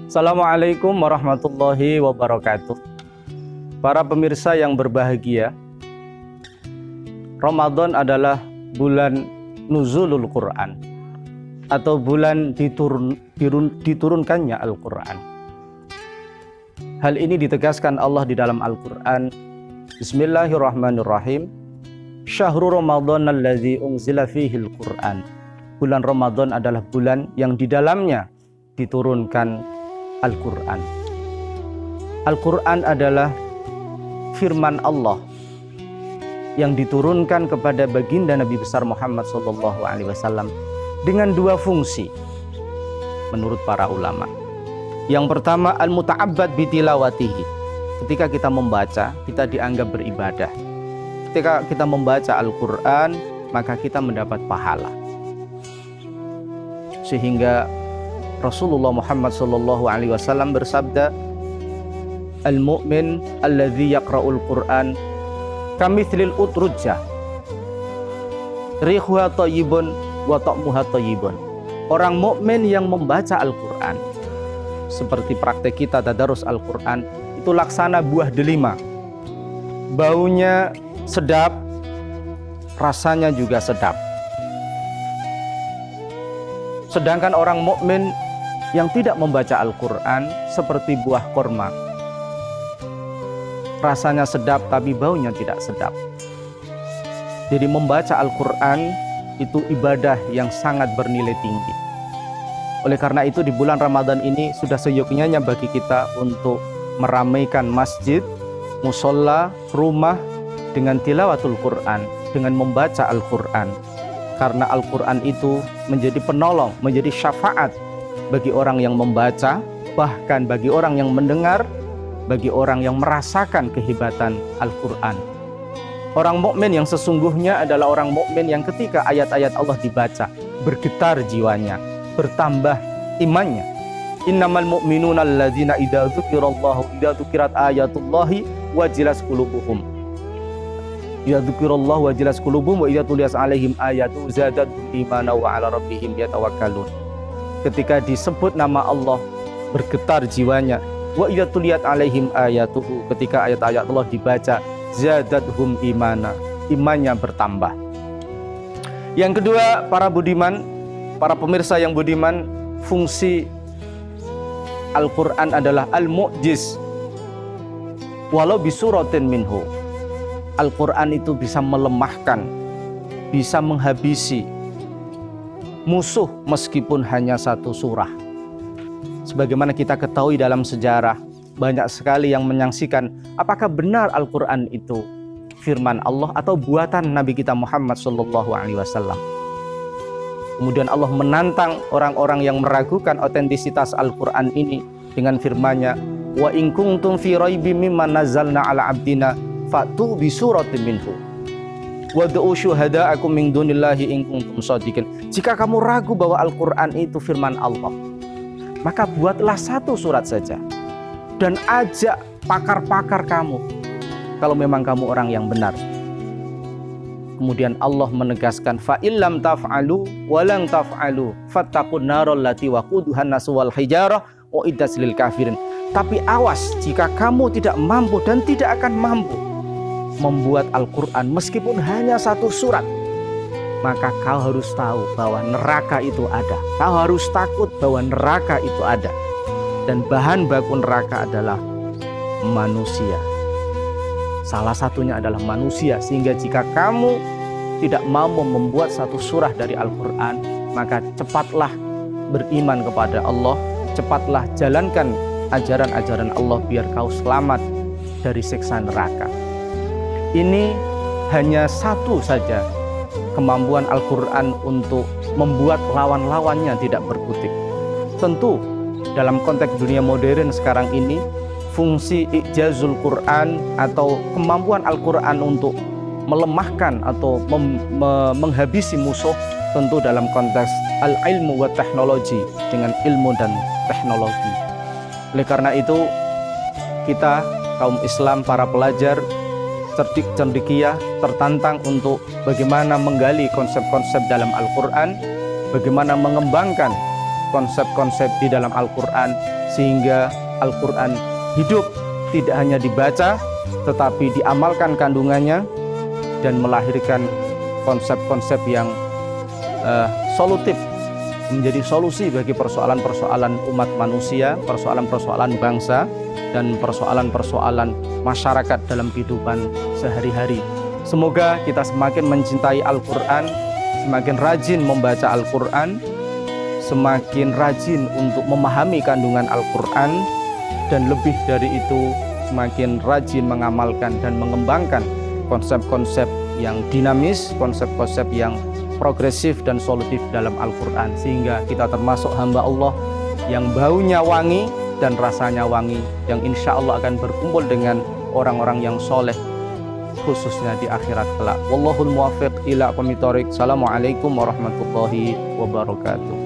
Assalamualaikum warahmatullahi wabarakatuh. Para pemirsa yang berbahagia, Ramadan adalah bulan nuzulul Quran atau bulan diturunkannya Al-Quran. Hal ini ditegaskan Allah di dalam Al-Quran. Bismillahirrahmanirrahim. Syahrul Ramadan allazi unzila fihil Quran. Bulan Ramadan adalah bulan yang di dalamnya diturunkan Al-Quran. Al-Quran adalah firman Allah yang diturunkan kepada baginda Nabi besar Muhammad SAW dengan dua fungsi menurut para ulama. Yang pertama, al-muta'abbad bitilawatihi. Ketika kita membaca, kita dianggap beribadah. Ketika kita membaca Al-Quran, maka kita mendapat pahala. Sehingga Rasulullah Muhammad SAW bersabda, al-mu'min alladhi yaqra'ul Qur'an kamithlil utrujah rihuha thayyibun wa ta'muha thayyibun. Orang mukmin yang membaca Al-Quran seperti praktek kita tadarus Al-Quran itu laksana buah delima, baunya sedap, rasanya juga sedap. Sedangkan orang mukmin yang tidak membaca Al-Quran seperti buah korma, rasanya sedap tapi baunya tidak sedap. Jadi membaca Al-Quran itu ibadah yang sangat bernilai tinggi. Oleh karena itu di bulan Ramadan ini sudah seyogyanya bagi kita untuk meramaikan masjid, musola, rumah dengan tilawatul Quran, dengan membaca Al-Quran. Karena Al-Quran itu menjadi penolong, menjadi syafaat bagi orang yang membaca, bahkan bagi orang yang mendengar, bagi orang yang merasakan kehebatan Al-Quran. Orang mukmin yang sesungguhnya adalah orang mukmin yang ketika ayat-ayat Allah dibaca, bergetar jiwanya, bertambah imannya. Innamal mu'minuna alladzina idza dzukirat ayatullahi wajilat qulubuhum. Idza dzukirallahu wajilat qulubuhum wa idza tuliyat alaihim ayatu zadatuhum imana wa ala rabbihim yatawakkalun. Ketika disebut nama Allah, bergetar jiwanya. Wa idza tuliyat alaihim ayatuhu, ketika ayat-ayat Allah dibaca, zadatuhum imana, imannya bertambah. Yang kedua, para budiman, para pemirsa yang budiman, fungsi Al-Quran adalah al-mu'jiz walau bisuratin minhu. Al-Quran itu bisa melemahkan, bisa menghabisi musuh meskipun hanya satu surah. Sebagaimana kita ketahui dalam sejarah, banyak sekali yang menyaksikan apakah benar Al-Quran itu firman Allah atau buatan Nabi kita Muhammad SAW. Kemudian Allah menantang orang-orang yang meragukan otentisitas Al-Quran ini dengan firman-Nya, wa in kuntum fi raibim mimma nazzalna ala abdina fa'tu bi suratin minhu wad'u syuhada'akum min dunillahi in kuntum shadiqin. Jika kamu ragu bahwa Al-Quran itu firman Allah, maka buatlah satu surat saja dan ajak pakar-pakar kamu kalau memang kamu orang yang benar. Kemudian Allah menegaskan, fa illam taf'alu wa lan taf'alu fattaqun naral lati waquduhan nasu wal hijarah uiddat lil kafirin. Tapi awas, jika kamu tidak mampu dan tidak akan mampu membuat Al-Quran meskipun hanya satu surat, maka kau harus tahu bahwa neraka itu ada. Kau harus takut bahwa neraka itu ada. Dan bahan baku neraka adalah manusia. Salah satunya adalah manusia. Sehingga jika kamu tidak mampu membuat satu surah dari Al-Quran, maka cepatlah beriman kepada Allah. Cepatlah jalankan ajaran-ajaran Allah biar kau selamat dari siksa neraka. Ini hanya satu saja kemampuan Al-Quran untuk membuat lawan-lawannya tidak berkutik. Tentu dalam konteks dunia modern sekarang ini, fungsi ijazul Quran atau kemampuan Al-Quran untuk melemahkan atau menghabisi musuh tentu dalam konteks al-ilmu wa teknologi, dengan ilmu dan teknologi. Oleh karena itu kita kaum Islam, para pelajar cerdik cendekia tertantang untuk bagaimana menggali konsep-konsep dalam Al-Quran, bagaimana mengembangkan konsep-konsep di dalam Al-Quran sehingga Al-Quran hidup, tidak hanya dibaca tetapi diamalkan kandungannya dan melahirkan konsep-konsep yang solutif, menjadi solusi bagi persoalan-persoalan umat manusia, persoalan-persoalan bangsa, dan persoalan-persoalan masyarakat dalam kehidupan sehari-hari. Semoga kita semakin mencintai Al-Quran, semakin rajin membaca Al-Quran, semakin rajin untuk memahami kandungan Al-Quran, dan lebih dari itu semakin rajin mengamalkan dan mengembangkan konsep-konsep yang dinamis, konsep-konsep yang progresif dan solutif dalam Al-Quran, sehingga kita termasuk hamba Allah yang baunya wangi dan rasanya wangi, yang insya Allah akan berkumpul dengan orang-orang yang soleh, khususnya di akhirat kelak. Wallahul muwaffiq ila aqwamit thoriq. Assalamualaikum warahmatullahi wabarakatuh.